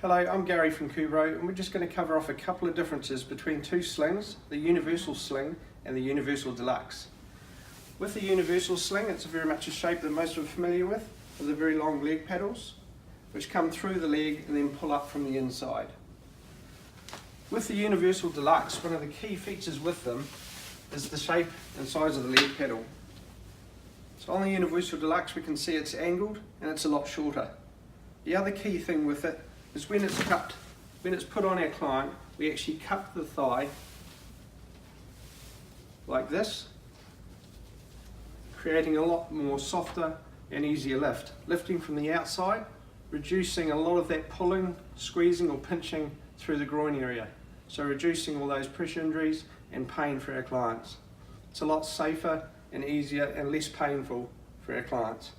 Hello, I'm Gary from Cubro, and we're just going to cover off a couple of differences between two slings, the universal sling and the universal deluxe. With the universal sling, it's very much a shape that most are familiar with the very long leg paddles, which come through the leg and then pull up from the inside. With the universal deluxe, one of the key features with them is the shape and size of the leg paddle. So on the universal deluxe, we can see it's angled and it's a lot shorter. The other key thing with it is when it's cupped, when it's put on our client, we actually cup the thigh like this, creating a lot more softer and easier lift. Lifting from the outside, reducing a lot of that pulling, squeezing or pinching through the groin area. So reducing all those pressure injuries and pain for our clients. It's a lot safer and easier and less painful for our clients.